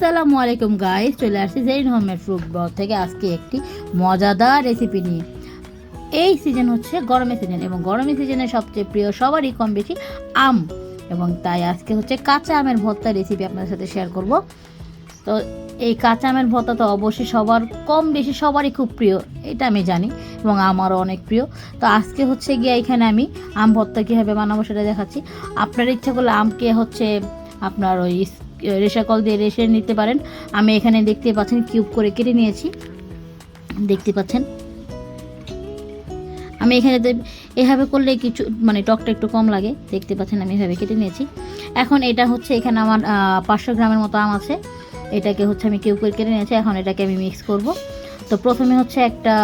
আসসালামু আলাইকুম গাইস, চলে আসছি জেরিন হোমমেড ফ্রুট ব্লগ থেকে আজকে একটি মজাদার রেসিপি নিয়ে। এই সিজন হচ্ছে গরমের সিজন এবং গরমের সিজনে সবচেয়ে প্রিয় সবারই কম বেশি আম, এবং তাই আজকে হচ্ছে কাঁচা আমের ভর্তা রেসিপি আপনাদের সাথে শেয়ার করব। তো এই কাঁচা আমের ভর্তা তো অবশ্যই সবার কম বেশি সবারই খুব প্রিয়, এটা আমি জানি এবং আমারও অনেক প্রিয়। তো আজকে হচ্ছে গিয়ে এখানে আমি আম ভর্তা কীভাবে বানাবো সেটা দেখাচ্ছি। আপনার ইচ্ছা করলে আমকে হচ্ছে আপনার ওই রেশা কল দিয়ে রেশে নিতে পারেন। আমি এখানে দেখতে পাচ্ছেন কিউব করে কেটে নিয়েছি, দেখতে পাচ্ছেন। আমি এখানে এভাবে করলে কিছু মানে টকটা একটু কম লাগে, দেখতে পাচ্ছেন আমি এভাবে কেটে নিয়েছি। এখন এটা হচ্ছে এখানে আমার 500 গ্রামের মতো আম আছে, এটাকে হচ্ছে আমি কিউব করে কেটে নিয়েছি। এখন এটাকে আমি মিক্স করব। তো প্রথমে হচ্ছে একটা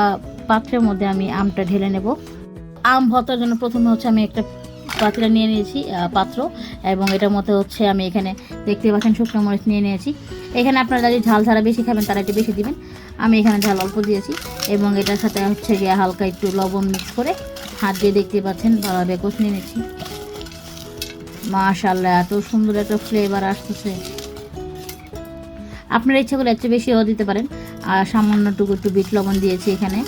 পাত্রের মধ্যে আমি আমটা ঢেলে নেব। আম ভর্তার জন্য প্রথমে হচ্ছে আমি একটা পাত্রে নিয়ে নিয়েছি পাত্র, এবং এটার মধ্যে হচ্ছে আমি এখানে দেখতে পাচ্ছেন শুকনো মরিচ নিয়ে নিয়েছি। এখানে আপনারা যদি ঝাল ঝাড়া বেশি খাবেন তারা একটু বেশি দিবেন, আমি এখানে ঝাল অল্প দিয়েছি। এবং এটার সাথে হচ্ছে গিয়ে হালকা একটু লবণ মিক্স করে হাত দিয়ে দেখতে পাচ্ছেন ভালোভাবে কষিয়ে নিয়েছি। মাশাআল্লাহ, এত সুন্দর একটা ফ্লেভার আসতেছে। আপনারা ইচ্ছা করলে একটু বেশিও দিতে পারেন। আর সামান্যটুকু একটু বিট লবণ দিয়েছি এখানে।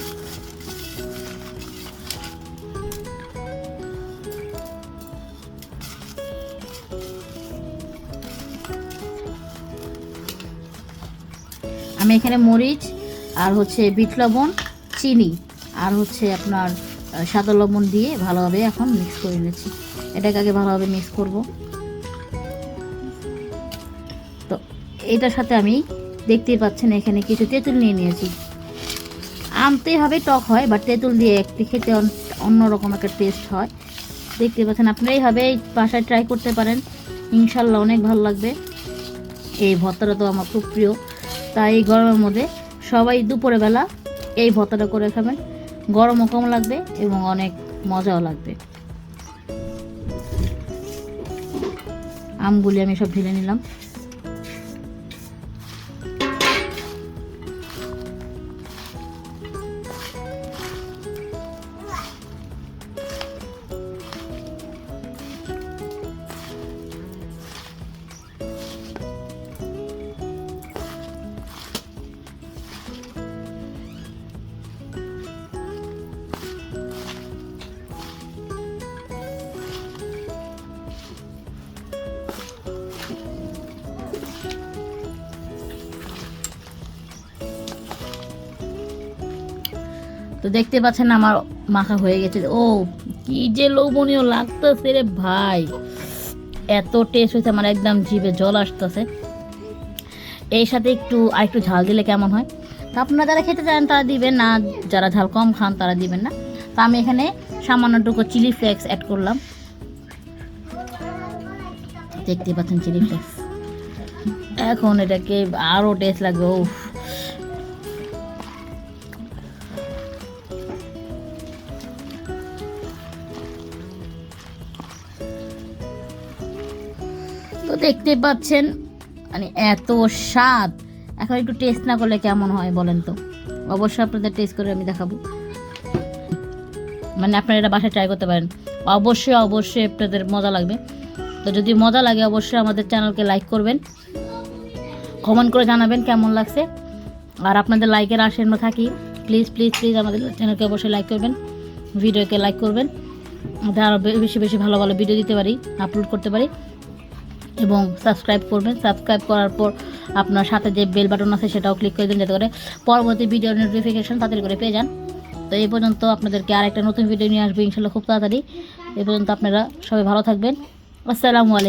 আমি এখানে মরিচ আর হচ্ছে বিট লবণ, চিনি আর হচ্ছে আপনার সাদা লবণ দিয়ে ভালোভাবে এখন মিক্স করে নিয়েছি। এটাকে আগে ভালোভাবে মিক্স করব। তো এটার সাথে আমি দেখতেই পাচ্ছেন এখানে কিছু তেঁতুল নিয়ে নিয়েছি। আমতে হবে টক হয়, বাট তেঁতুল দিয়ে একটু খেতে অন্যরকম একটা টেস্ট হয়। দেখতে পাচ্ছেন, আপনারা এইভাবে বাসায় ট্রাই করতে পারেন, ইনশাল্লাহ অনেক ভালো লাগবে। এই ভর্তাটা তো আমার খুব প্রিয়, তাই এই গরমের মধ্যে সবাই দুপুরে বেলা এই ভর্তাটা করে খাবেন। গরমও কম লাগবে এবং অনেক মজাও লাগবে। আমগুলি আমি সব ঢেলে নিলাম। তো দেখতে পাচ্ছেন আমার মাখা হয়ে গেছে। ও কি যে লোভনীয় লাগতেছে রে ভাই, এত টেস্ট হয়েছে, আমার একদম জিভে জল আসতেছে। এর সাথে আরেকটু ঝাল দিলে কেমন হয়? তো আপনারা যারা খেতে চান তারা দিবেন, না যারা ঝাল কম খান তারা দিবেন না। তো আমি এখানে সামান্যটুকু চিলি ফ্লেক্স অ্যাড করলাম, দেখতে পাচ্ছেন চিলি ফ্লেক্স। এখন এটাকে আরও টেস্ট লাগবে। ও তো দেখতে পাচ্ছেন মানে এত স্বাদ। এখন একটু টেস্ট না করলে কেমন হয় বলেন তো? অবশ্যই আপনাদের টেস্ট করে আমি দেখাবো, মানে আপনারা এটা বাসায় ট্রাই করতে পারেন। অবশ্যই অবশ্যই আপনাদের মজা লাগবে। তো যদি মজা লাগে অবশ্যই আমাদের চ্যানেলকে লাইক করবেন, কমেন্ট করে জানাবেন কেমন লাগছে। আর আপনাদের লাইকের আশায় আমরা থাকি। প্লিজ প্লিজ প্লিজ আমাদের চ্যানেলকে অবশ্যই লাইক করবেন, ভিডিওকে লাইক করবেন, আরও বেশি বেশি ভালো ভালো ভিডিও দিতে পারি, আপলোড করতে পারি। এবং সাবস্ক্রাইব করবেন। সাবস্ক্রাইব করার পর আপনার সাথে যে বেল বাটন আছে সেটাও ক্লিক করে দিন, যাতে করে পরবর্তী ভিডিওর নোটিফিকেশন তাড়াতাড়ি করে পেয়ে যান। তো এই পর্যন্ত আপনাদেরকে আরেকটা নতুন ভিডিও নিয়ে আসবে ইনশাল্লাহ খুব তাড়াতাড়ি। এই পর্যন্ত আপনারা সবাই ভালো থাকবেন। আসসালামু আলাইকুম।